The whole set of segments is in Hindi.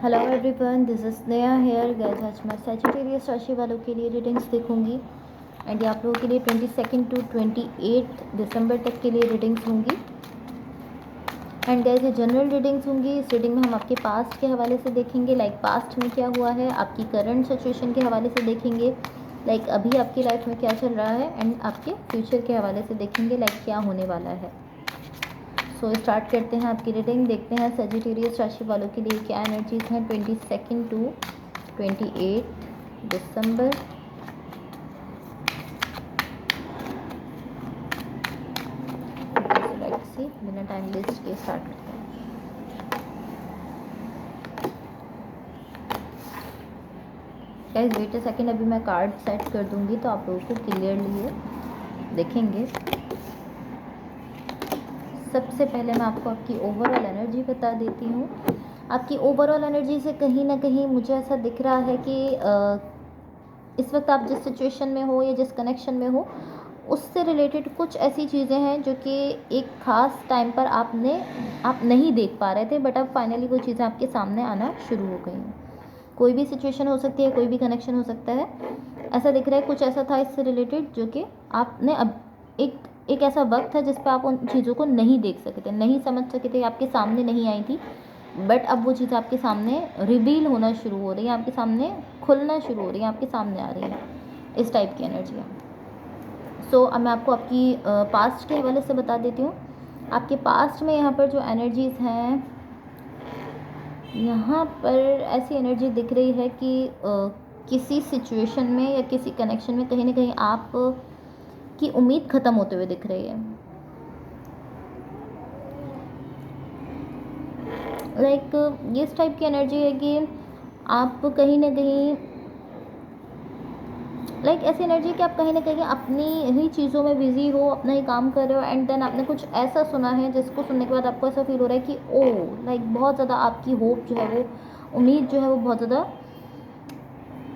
Hello everyone, this is Sneha hair guys. आज मैं सैजिटेरियस राशि वालों के लिए रीडिंग्स देखूंगी एंड आप लोगों के लिए 22 टू 28 दिसंबर तक के लिए रीडिंग्स होंगी। एंड गाइस ये जनरल रीडिंग्स होंगी। इस रीडिंग में हम आपके पास्ट के हवाले से देखेंगे, लाइक पास्ट में क्या हुआ है, आपकी करंट सिचुएशन के हवाले से देखेंगे, लाइक अभी आपकी लाइफ में क्या चल रहा है, एंड आपके फ्यूचर के हवाले से देखेंगे, लाइक क्या होने वाला है। सो स्टार्ट करते हैं आपकी रीडिंग। देखते हैं सजिटेरियस राशि वालों के लिए क्या एनर्जीज हैं 22 टू 28 दिसंबर। लेट्स सी, बिना टाइम वेस्ट के स्टार्ट करते हैं। गाइस वेट अ सेकंड, अभी मैं कार्ड सेट कर दूंगी तो आप लोगों को क्लियरली देखेंगे। सबसे पहले मैं आपको आपकी ओवरऑल एनर्जी बता देती हूँ। आपकी ओवरऑल एनर्जी से कहीं ना कहीं मुझे ऐसा दिख रहा है कि इस वक्त आप जिस सिचुएशन में हो या जिस कनेक्शन में हो उससे रिलेटेड कुछ ऐसी चीज़ें हैं जो कि एक ख़ास टाइम पर आप नहीं देख पा रहे थे, बट अब फाइनली वो चीज़ें आपके सामने आना शुरू हो गई हैं। कोई भी सिचुएशन हो सकती है, कोई भी कनेक्शन हो सकता है। ऐसा दिख रहा है कुछ ऐसा था इससे रिलेटेड जो कि आपने अब एक ऐसा वक्त है जिस पर आप उन चीज़ों को नहीं देख सके थे, नहीं समझ सके थे, आपके सामने नहीं आई थी, बट अब वो चीज़ आपके सामने रिवील होना शुरू हो रही है, आपके सामने खुलना शुरू हो रही है, आपके सामने आ रही है। इस टाइप की एनर्जी है। सो अब मैं आपको आपकी पास्ट के हवाले से बता देती हूँ। आपके पास्ट में यहाँ पर जो एनर्जीज़ हैं, यहाँ पर ऐसी एनर्जी दिख रही है कि किसी सिचुएशन में या किसी कनेक्शन में कहीं ना कहीं आप की उम्मीद ख़त्म होते हुए दिख रही है। लाइक ये इस टाइप की एनर्जी है कि आप कहीं ना कहीं लाइक ऐसी एनर्जी कि आप कहीं ना कहीं अपनी ही चीज़ों में बिजी हो, अपना ही काम कर रहे हो, एंड देन आपने कुछ ऐसा सुना है जिसको सुनने के बाद आपको ऐसा फील हो रहा है कि ओ लाइक बहुत ज़्यादा आपकी होप जो है वो उम्मीद जो है वो बहुत ज़्यादा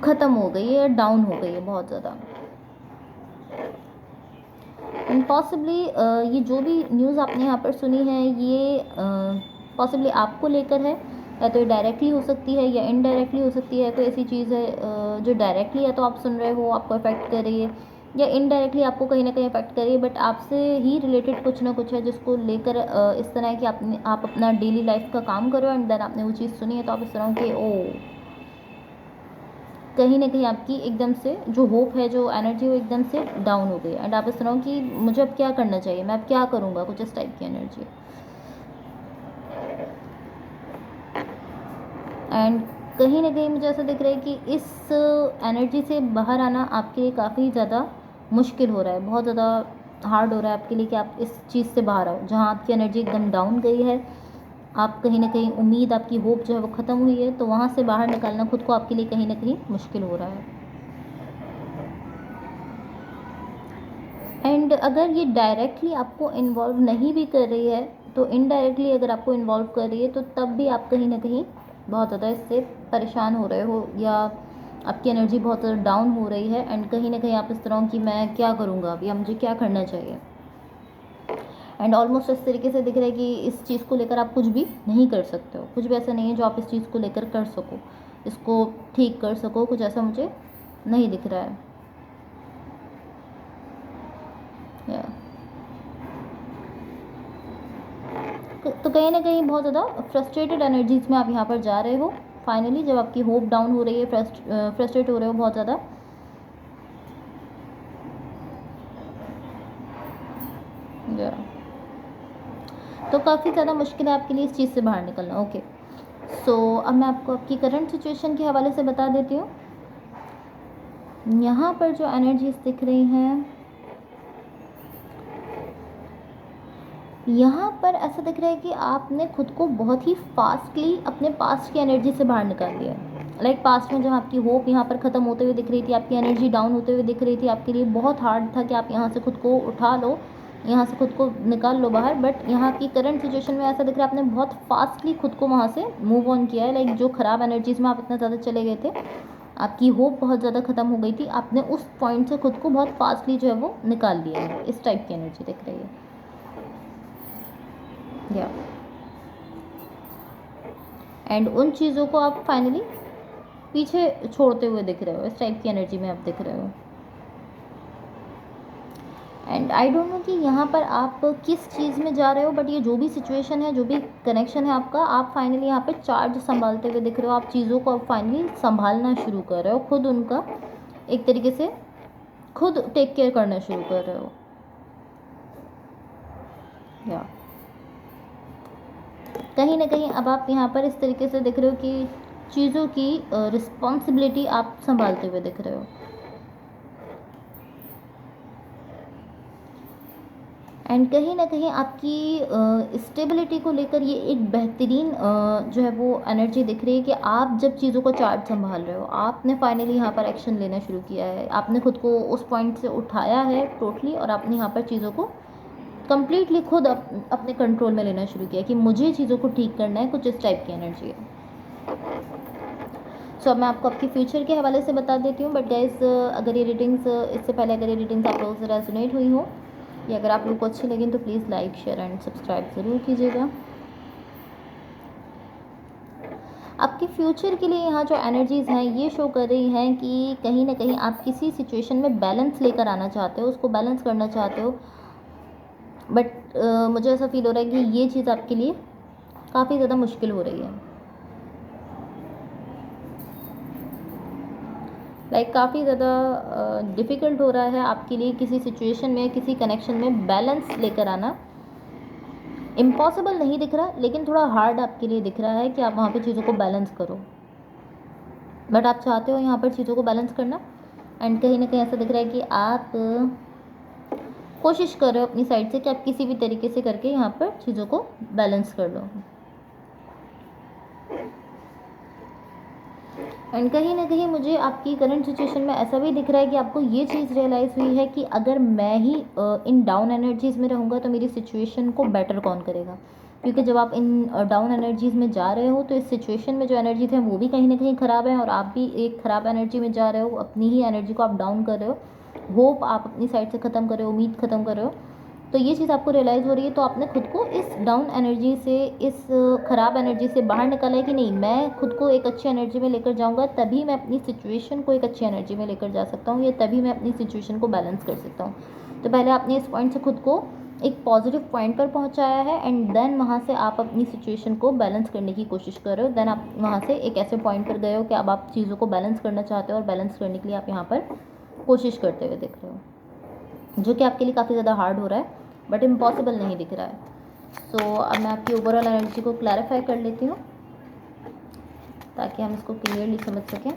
ख़त्म हो गई है, डाउन हो गई है बहुत ज़्यादा। एंड पॉसिबली ये जो भी न्यूज़ आपने यहाँ पर सुनी है ये पॉसिबली आपको लेकर है, या तो ये डायरेक्टली हो सकती है या इनडायरेक्टली हो सकती है। कोई ऐसी चीज़ है जो डायरेक्टली या तो आप सुन रहे हो, आपको अफेक्ट कर रही है, या इनडायरेक्टली आपको कहीं ना कहीं अफेक्ट कर रही है, बट आपसे ही रिलेटेड कुछ ना कुछ है जिसको लेकर इस तरह है कि आप अपना डेली लाइफ का काम करो एंड देन आपने वो चीज़ सुनी है तो आप इस तरह के ओ कहीं ना कहीं आपकी एकदम से जो होप है, जो एनर्जी वो एकदम से डाउन हो गई एंड आप इस तरह कि मुझे अब क्या करना चाहिए, मैं अब क्या करूँगा, कुछ इस टाइप की एनर्जी। एंड कहीं ना कहीं मुझे ऐसा दिख रहा है कि इस एनर्जी से बाहर आना आपके लिए काफ़ी ज़्यादा मुश्किल हो रहा है, बहुत ज़्यादा हार्ड हो रहा है आपके लिए कि आप इस चीज़ से बाहर आओ जहाँ आपकी एनर्जी एकदम डाउन गई है। आप कहीं ना कहीं उम्मीद, आपकी होप जो है वो ख़त्म हुई है, तो वहाँ से बाहर निकलना खुद को आपके लिए कहीं ना कहीं मुश्किल हो रहा है। एंड अगर ये डायरेक्टली आपको इन्वॉल्व नहीं भी कर रही है तो इनडायरेक्टली अगर आपको इन्वॉल्व कर रही है तो तब भी आप कहीं ना कहीं बहुत ज़्यादा इससे परेशान हो रहे हो, या आपकी एनर्जी बहुत ज़्यादा डाउन हो रही है एंड कहीं ना कहीं आप इस तरह कि मैं क्या करूँगा अब, या मुझे क्या करना चाहिए। एंड ऑलमोस्ट इस तरीके से दिख रहा है कि इस चीज़ को लेकर आप कुछ भी नहीं कर सकते हो, कुछ भी ऐसा नहीं है जो आप इस चीज़ को लेकर कर सको, इसको ठीक कर सको, कुछ ऐसा मुझे नहीं दिख रहा है। या तो कहीं ना कहीं बहुत ज़्यादा फ्रस्ट्रेटेड एनर्जीज में आप यहाँ पर जा रहे हो। फाइनली जब आपकी होप डाउन हो रही है, फ्रस्ट्रेट हो रहे हो बहुत ज़्यादा। तो काफ़ी ज़्यादा मुश्किल है आपके लिए इस चीज़ से बाहर निकलना। ओके, सो अब मैं आपको आपकी करंट सिचुएशन के हवाले से बता देती हूँ। यहाँ पर जो एनर्जीज दिख रही हैं, यहाँ पर ऐसा दिख रहा है कि आपने खुद को बहुत ही फास्टली अपने पास्ट की एनर्जी से बाहर निकाल दिया है। लाइक पास्ट में जब आपकी होप यहाँ पर ख़त्म होते हुए दिख रही थी, आपकी एनर्जी डाउन होते हुए दिख रही थी, आपके लिए बहुत हार्ड था कि आप यहाँ से खुद को उठा लो, यहाँ से खुद को निकाल लो बाहर, बट यहाँ की करंट सिचुएशन में ऐसा दिख रहा है आपने बहुत फास्टली खुद को वहाँ से मूव ऑन किया है। लाइक जो ख़राब एनर्जीज़ में आप इतना ज़्यादा चले गए थे, आपकी होप बहुत ज़्यादा ख़त्म हो गई थी, आपने उस पॉइंट से खुद को बहुत फास्टली जो है वो निकाल लिया है। इस टाइप की एनर्जी दिख रही है। या एंड उन चीज़ों को आप फाइनली पीछे छोड़ते हुए दिख रहे हो, इस टाइप की एनर्जी में आप दिख रहे हो। एंड आई डोंट नो कि यहाँ पर आप किस चीज़ में जा रहे हो, बट ये जो भी सिचुएशन है, जो भी कनेक्शन है आपका, आप फाइनली यहाँ पे चार्ज संभालते हुए दिख रहे हो। आप चीज़ों को अब फाइनली संभालना शुरू कर रहे हो, खुद उनका एक तरीके से खुद टेक केयर करना शुरू कर रहे हो। या कहीं ना कहीं अब आप यहाँ पर इस तरीके से दिख रहे हो कि चीज़ों की रिस्पॉन्सिबिलिटी आप संभालते हुए दिख रहे हो। एंड कहीं ना कहीं आपकी स्टेबिलिटी को लेकर ये एक बेहतरीन जो है वो एनर्जी दिख रही है कि आप जब चीज़ों को चार्ज संभाल रहे हो, आपने फाइनली यहाँ पर एक्शन लेना शुरू किया है, आपने खुद को उस पॉइंट से उठाया है टोटली, और आपने यहाँ पर चीज़ों को कम्प्लीटली खुद अपने कंट्रोल में लेना शुरू किया कि मुझे चीज़ों को ठीक करना है। कुछ इस टाइप की एनर्जी है। सो अब मैं आपको आपके फ्यूचर के हवाले से बता देती हूँ। बट गाइस, अगर ये रीडिंग्स इससे पहले अगर ये रीडिंग्स आप लोगों से रेजोनेट हुई हो या अगर आप लोग को अच्छी लगें तो please like, share and subscribe ज़रूर कीजिएगा। आपके फ्यूचर के लिए यहाँ जो एनर्जीज़ हैं ये शो कर रही हैं कि कहीं ना कहीं आप किसी सिचुएशन में बैलेंस लेकर आना चाहते हो, उसको बैलेंस करना चाहते हो। बट मुझे ऐसा फील हो रहा है कि ये चीज़ आपके लिए काफ़ी ज़्यादा मुश्किल हो रही है। काफ़ी ज़्यादा डिफ़िकल्ट हो रहा है आपके लिए किसी सिचुएशन में, किसी कनेक्शन में बैलेंस लेकर आना। इम्पॉसिबल नहीं दिख रहा, लेकिन थोड़ा हार्ड आपके लिए दिख रहा है कि आप वहाँ पे चीज़ों को बैलेंस करो। बट आप चाहते हो यहाँ पर चीज़ों को बैलेंस करना। एंड कहीं ना कहीं ऐसा दिख रहा है कि आप कोशिश कर रहे हो अपनी साइड से कि आप किसी भी तरीके से करके यहाँ पर चीज़ों को बैलेंस कर लो। एंड कहीं ना कहीं मुझे आपकी करंट सिचुएशन में ऐसा भी दिख रहा है कि आपको ये चीज़ रियलाइज़ हुई है कि अगर मैं ही इन डाउन एनर्जीज़ में रहूँगा तो मेरी सिचुएशन को बेटर कौन करेगा। क्योंकि जब आप इन डाउन एनर्जीज़ में जा रहे हो तो इस सिचुएशन में जो एनर्जी थे वो भी कहीं ना कहीं ख़राब है, और आप भी एक ख़राब एनर्जी में जा रहे हो, अपनी ही एनर्जी को आप डाउन कर रहे हो, होप आप अपनी साइड से ख़त्म कर रहे हो, उम्मीद ख़त्म कर रहे हो। तो ये चीज़ आपको रियलाइज़ हो रही है, तो आपने खुद को इस डाउन एनर्जी से, इस ख़राब एनर्जी से बाहर निकाला है कि नहीं, मैं खुद को एक अच्छी एनर्जी में लेकर जाऊंगा, तभी मैं अपनी सिचुएशन को एक अच्छी एनर्जी में लेकर जा सकता हूँ, या तभी मैं अपनी सिचुएशन को बैलेंस कर सकता हूँ। तो पहले आपने इस पॉइंट से खुद को एक पॉजिटिव पॉइंट पर पहुँचाया है, एंड देन वहाँ से आप अपनी सिचुएशन को बैलेंस करने की कोशिश कर रहे हो। देन आप वहाँ से एक ऐसे पॉइंट पर गए हो कि अब आप चीज़ों को बैलेंस करना चाहते हो, और बैलेंस करने के लिए आप यहाँ पर कोशिश करते हुए दिख रहे हो, जो कि आपके लिए काफ़ी ज़्यादा हार्ड हो रहा है, बट इम्पॉसिबल नहीं दिख रहा है। सो अब मैं आपकी ओवरऑल एनर्जी को क्लैरिफाई कर लेती हूँ ताकि हम इसको क्लियरली समझ सकें।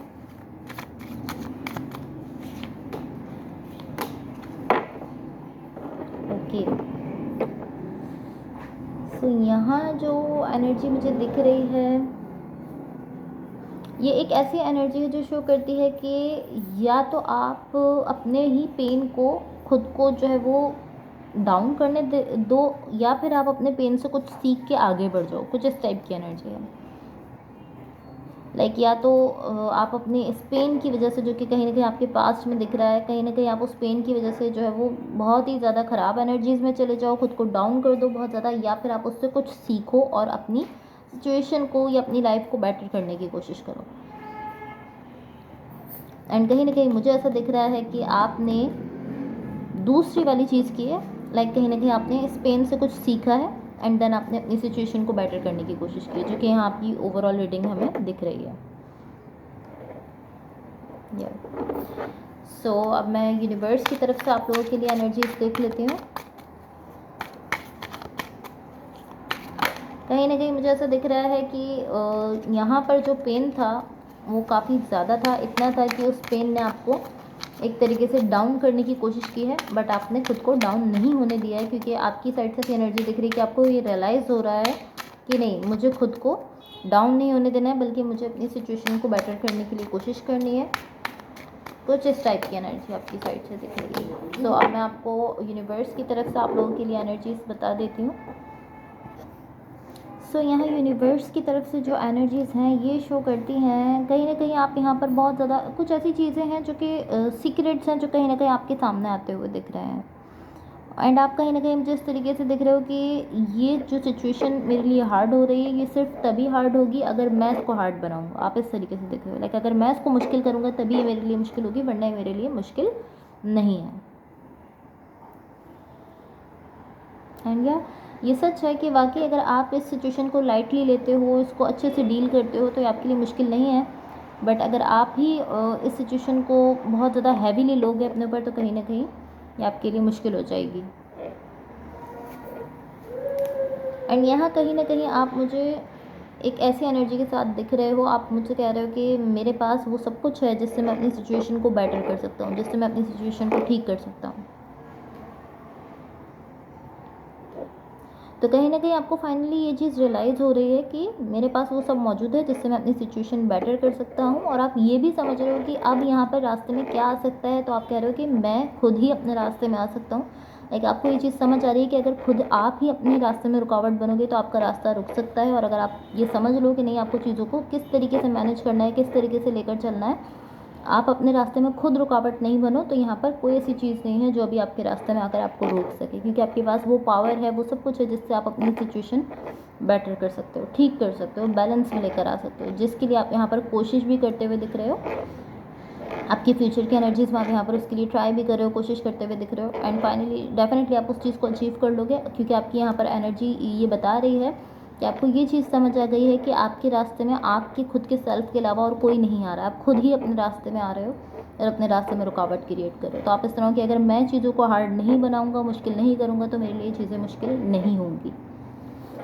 ओके, सो यहाँ जो एनर्जी मुझे दिख रही है, ये एक ऐसी एनर्जी है जो शो करती है कि या तो आप अपने ही पेन को, खुद को जो है वो डाउन करने दो, या फिर आप अपने पेन से कुछ सीख के आगे बढ़ जाओ। कुछ इस टाइप की एनर्जी है। या तो आप अपने इस पेन की वजह से, जो कि कहीं ना कहीं आपके पास्ट में दिख रहा है, कहीं ना कहीं आप उस पेन की वजह से जो है वो बहुत ही ज़्यादा ख़राब एनर्जीज़ में चले जाओ, खुद को डाउन कर दो बहुत ज़्यादा, या फिर आप उससे कुछ सीखो और अपनी सिचुएशन को या अपनी लाइफ को बेटर करने की कोशिश करो। एंड कहीं ना कहीं मुझे ऐसा दिख रहा है कि आपने दूसरी वाली चीज़ की है। कहीं ना कहीं आपने इस पेन से कुछ सीखा है, एंड देन आपने अपनी सिचुएशन को बेटर करने की कोशिश की, जो कि यहाँ आपकी ओवरऑल रीडिंग हमें दिख रही है। सो अब मैं यूनिवर्स की तरफ से आप लोगों के लिए एनर्जीज देख लेती हूँ। कहीं ना कहीं मुझे ऐसा दिख रहा है कि यहाँ पर जो पेन था वो काफ़ी ज़्यादा था, इतना था कि उस पेन ने आपको एक तरीके से डाउन करने की कोशिश की है, बट आपने खुद को डाउन नहीं होने दिया है, क्योंकि आपकी साइड से एनर्जी दिख रही है कि आपको ये रियलाइज़ हो रहा है कि नहीं, मुझे खुद को डाउन नहीं होने देना है, बल्कि मुझे अपनी सिचुएशन को बेटर करने के लिए कोशिश करनी है। कुछ इस टाइप की एनर्जी आपकी साइड से दिख रही है। तो अब मैं आपको यूनिवर्स की तरफ से आप लोगों के लिए एनर्जीज बता देती हूँ। सो यहाँ यूनिवर्स की तरफ से जो एनर्जीज़ हैं ये शो करती हैं, कहीं ना कहीं आप यहाँ पर बहुत ज़्यादा कुछ ऐसी चीज़ें हैं जो कि सीक्रेट्स हैं, जो कहीं ना कहीं आपके सामने आते हुए दिख रहे हैं। एंड आप कहीं ना कहीं मुझे इस तरीके से दिख रहे हो कि ये जो सिचुएशन मेरे लिए हार्ड हो रही है ये सिर्फ तभी हार्ड होगी अगर मैं इसको हार्ड बनाऊंगा। आप इस तरीके से दिख रहे हो, लाइक अगर मैं इसको मुश्किल करूंगा तभी ये मेरे लिए मुश्किल होगी, वरना ये मेरे लिए मुश्किल नहीं है। एंड या ये सच है कि वाकई अगर आप इस सिचुएशन को लाइटली लेते हो, इसको अच्छे से डील करते हो, तो ये आपके लिए मुश्किल नहीं है। बट अगर आप ही इस सिचुएशन को बहुत ज़्यादा हैवीली लोगे अपने ऊपर, तो कहीं ना कहीं ये आपके लिए मुश्किल हो जाएगी। एंड यहाँ कहीं ना कहीं आप मुझे एक ऐसी एनर्जी के साथ दिख रहे हो, आप मुझसे कह रहे हो कि मेरे पास वो सब कुछ है जिससे मैं अपनी सिचुएशन को बेटर कर सकता हूँ, जिससे मैं अपनी सिचुएशन को ठीक कर सकता हूँ। तो कहीं ना कहीं आपको फाइनली ये चीज़ रियलाइज़ हो रही है कि मेरे पास वो सब मौजूद है जिससे मैं अपनी सिचुएशन बेटर कर सकता हूँ। और आप ये भी समझ रहे हो कि अब यहाँ पर रास्ते में क्या आ सकता है, तो आप कह रहे हो कि मैं खुद ही अपने रास्ते में आ सकता हूँ। लाइक आपको ये चीज़ समझ आ रही है कि अगर खुद आप ही अपने रास्ते में रुकावट बनोगे तो आपका रास्ता रुक सकता है। और अगर आप ये समझ लो कि नहीं, आपको चीज़ों को किस तरीके से मैनेज करना है, किस तरीके से लेकर चलना है, आप अपने रास्ते में खुद रुकावट नहीं बनो, तो यहाँ पर कोई ऐसी चीज़ नहीं है जो अभी आपके रास्ते में आकर आपको रोक सके, क्योंकि आपके पास वो पावर है, वो सब कुछ है जिससे आप अपनी सिचुएशन बेटर कर सकते हो, ठीक कर सकते हो, बैलेंस में लेकर आ सकते हो, जिसके लिए आप यहाँ पर कोशिश भी करते हुए दिख रहे हो। आपकी फ्यूचर की एनर्जीज में आप यहाँ पर उसके लिए ट्राई भी कर रहे हो, कोशिश करते हुए दिख रहे हो। एंड फाइनली डेफिनेटली आप उस चीज़ को अचीव कर लोगे, क्योंकि आपकी यहाँ पर एनर्जी ये बता रही है कि आपको ये चीज़ समझ आ गई है कि आपके रास्ते में आपके खुद के सेल्फ के अलावा और कोई नहीं आ रहा है, आप खुद ही अपने रास्ते में आ रहे हो और अपने रास्ते में रुकावट क्रिएट कर रहे हो। तो आप इस तरह की अगर मैं चीज़ों को हार्ड नहीं बनाऊंगा, मुश्किल नहीं करूँगा, तो मेरे लिए चीज़ें मुश्किल नहीं होंगी।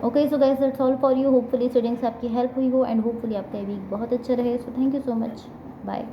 Okay, so guys that's all for you. Hopefully reading से आपकी हेल्प हुई हो एंड होपफुली आपका वीक बहुत अच्छा रहे। So thank you so much, bye.